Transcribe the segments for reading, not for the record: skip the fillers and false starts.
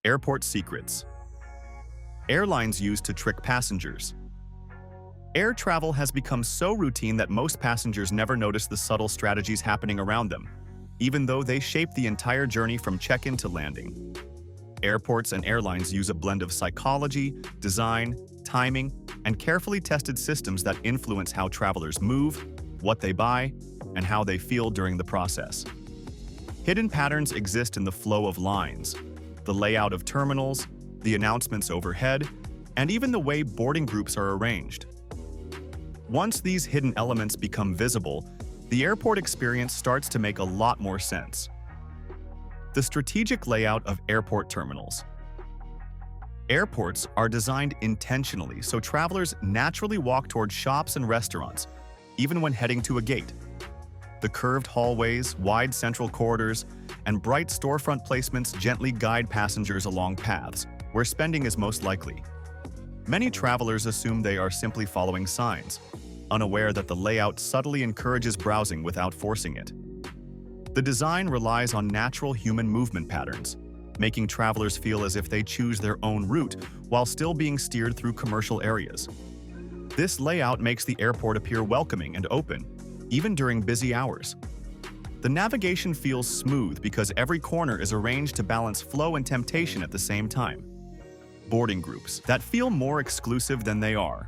Airport Secrets Airlines use to trick passengers. Air travel has become so routine that most passengers never notice the subtle strategies happening around them, even though they shape the entire journey from check-in to landing. Airports and airlines use a blend of psychology, design, timing, and carefully tested systems that influence how travelers move, what they buy, and how they feel during the process. Hidden patterns exist in the flow of lines, the layout of terminals, the announcements overhead, and even the way boarding groups are arranged. Once these hidden elements become visible, the airport experience starts to make a lot more sense. The strategic layout of airport terminals. Airports are designed intentionally so travelers naturally walk toward shops and restaurants, even when heading to a gate. The curved hallways, wide central corridors, and bright storefront placements gently guide passengers along paths where spending is most likely. Many travelers assume they are simply following signs, unaware that the layout subtly encourages browsing without forcing it. The design relies on natural human movement patterns, making travelers feel as if they choose their own route while still being steered through commercial areas. This layout makes the airport appear welcoming and open, even during busy hours. The navigation feels smooth because every corner is arranged to balance flow and temptation at the same time. Boarding groups that feel more exclusive than they are.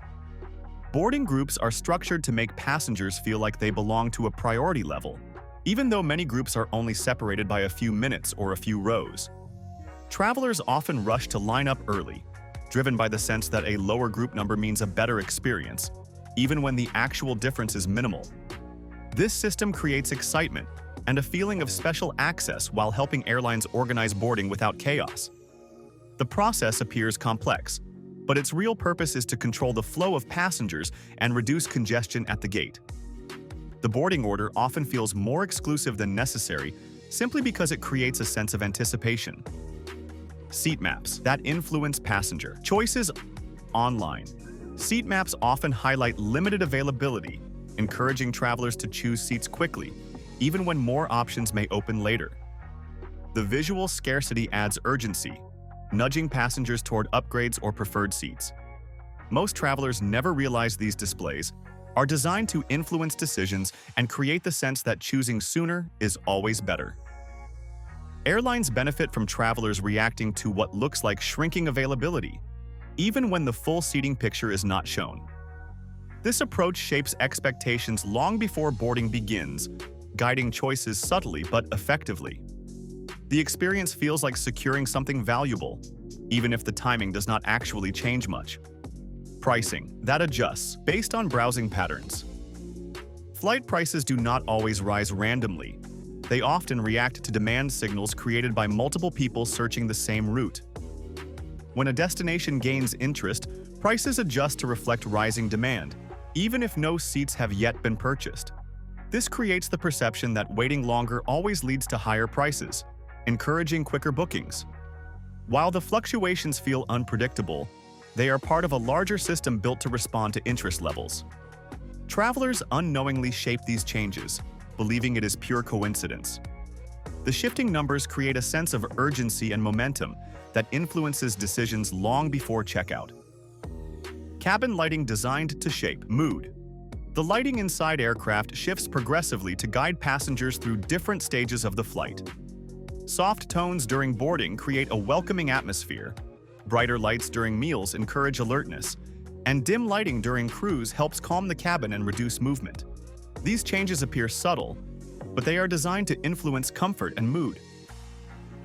Boarding groups are structured to make passengers feel like they belong to a priority level, even though many groups are only separated by a few minutes or a few rows. Travelers often rush to line up early, driven by the sense that a lower group number means a better experience, even when the actual difference is minimal. This system creates excitement and a feeling of special access while helping airlines organize boarding without chaos. The process appears complex, but its real purpose is to control the flow of passengers and reduce congestion at the gate. The boarding order often feels more exclusive than necessary simply because it creates a sense of anticipation. Seat maps that influence passenger choices online. Seat maps often highlight limited availability, encouraging travelers to choose seats quickly, even when more options may open later. The visual scarcity adds urgency, nudging passengers toward upgrades or preferred seats. Most travelers never realize these displays are designed to influence decisions and create the sense that choosing sooner is always better. Airlines benefit from travelers reacting to what looks like shrinking availability, even when the full seating picture is not shown. This approach shapes expectations long before boarding begins, guiding choices subtly but effectively. The experience feels like securing something valuable, even if the timing does not actually change much. Pricing that adjusts based on browsing patterns. Flight prices do not always rise randomly. They often react to demand signals created by multiple people searching the same route. When a destination gains interest, prices adjust to reflect rising demand, even if no seats have yet been purchased. This creates the perception that waiting longer always leads to higher prices, encouraging quicker bookings. While the fluctuations feel unpredictable, they are part of a larger system built to respond to interest levels. Travelers unknowingly shape these changes, believing it is pure coincidence. The shifting numbers create a sense of urgency and momentum that influences decisions long before checkout. Cabin lighting designed to shape mood. The lighting inside aircraft shifts progressively to guide passengers through different stages of the flight. Soft tones during boarding create a welcoming atmosphere. Brighter lights during meals encourage alertness, and dim lighting during cruise helps calm the cabin and reduce movement. These changes appear subtle, but they are designed to influence comfort and mood.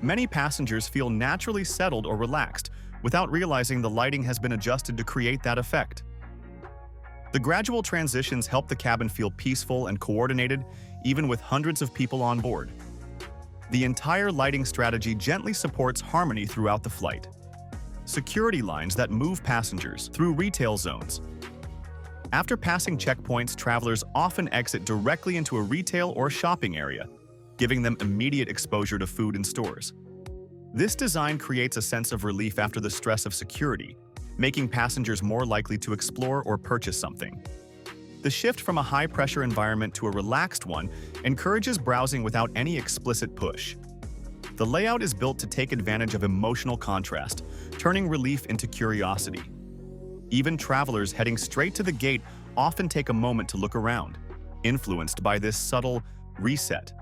Many passengers feel naturally settled or relaxed without realizing the lighting has been adjusted to create that effect. The gradual transitions help the cabin feel peaceful and coordinated, even with hundreds of people on board. The entire lighting strategy gently supports harmony throughout the flight. Security lines that move passengers through retail zones. After passing checkpoints, travelers often exit directly into a retail or shopping area, giving them immediate exposure to food and stores. This design creates a sense of relief after the stress of security, making passengers more likely to explore or purchase something. The shift from a high-pressure environment to a relaxed one encourages browsing without any explicit push. The layout is built to take advantage of emotional contrast, turning relief into curiosity. Even travelers heading straight to the gate often take a moment to look around, influenced by this subtle reset.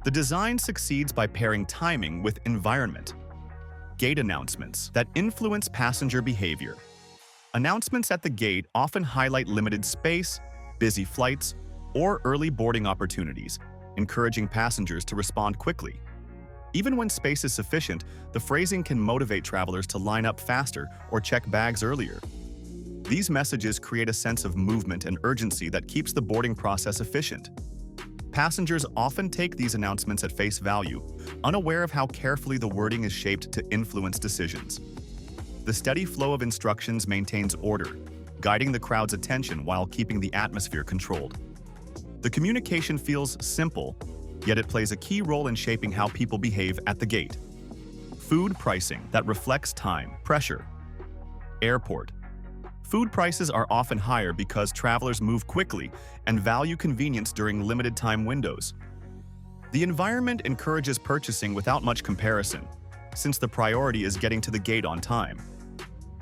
The design succeeds by pairing timing with environment. Gate announcements that influence passenger behavior. Announcements at the gate often highlight limited space, busy flights, or early boarding opportunities, encouraging passengers to respond quickly. Even when space is sufficient, the phrasing can motivate travelers to line up faster or check bags earlier. These messages create a sense of movement and urgency that keeps the boarding process efficient. Passengers often take these announcements at face value, unaware of how carefully the wording is shaped to influence decisions. The steady flow of instructions maintains order, guiding the crowd's attention while keeping the atmosphere controlled. The communication feels simple, yet it plays a key role in shaping how people behave at the gate. Food pricing that reflects time, pressure. Airport. Food prices are often higher because travelers move quickly and value convenience during limited time windows. The environment encourages purchasing without much comparison, since the priority is getting to the gate on time.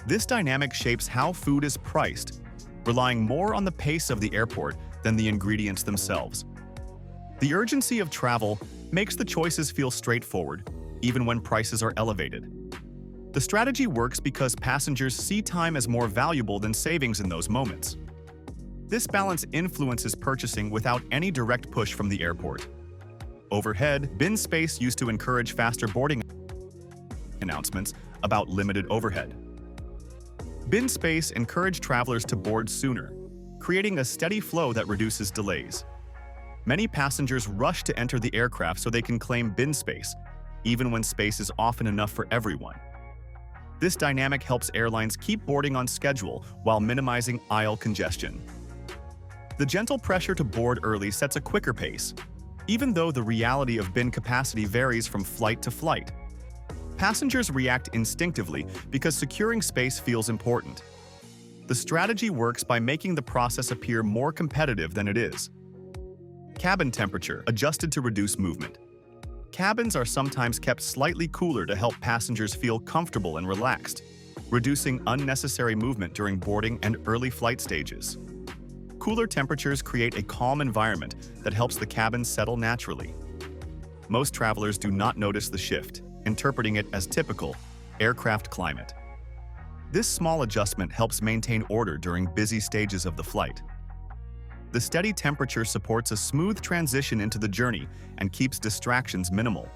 This dynamic shapes how food is priced, relying more on the pace of the airport than the ingredients themselves. The urgency of travel makes the choices feel straightforward, even when prices are elevated. The strategy works because passengers see time as more valuable than savings in those moments. This balance influences purchasing without any direct push from the airport. Overhead, bin space used to encourage faster boarding announcements about limited overhead. Bin space encouraged travelers to board sooner, creating a steady flow that reduces delays. Many passengers rush to enter the aircraft so they can claim bin space, even when space is often enough for everyone. This dynamic helps airlines keep boarding on schedule while minimizing aisle congestion. The gentle pressure to board early sets a quicker pace, even though the reality of bin capacity varies from flight to flight. Passengers react instinctively because securing space feels important. The strategy works by making the process appear more competitive than it is. Cabin temperature adjusted to reduce movement. Cabins are sometimes kept slightly cooler to help passengers feel comfortable and relaxed, reducing unnecessary movement during boarding and early flight stages. Cooler temperatures create a calm environment that helps the cabin settle naturally. Most travelers do not notice the shift, interpreting it as typical aircraft climate. This small adjustment helps maintain order during busy stages of the flight. The steady temperature supports a smooth transition into the journey and keeps distractions minimal.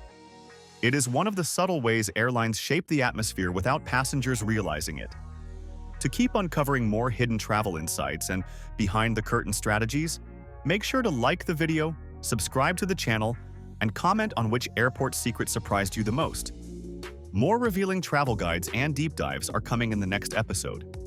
It is one of the subtle ways airlines shape the atmosphere without passengers realizing it. To keep uncovering more hidden travel insights and behind-the-curtain strategies, make sure to like the video, subscribe to the channel, and comment on which airport secret surprised you the most. More revealing travel guides and deep dives are coming in the next episode.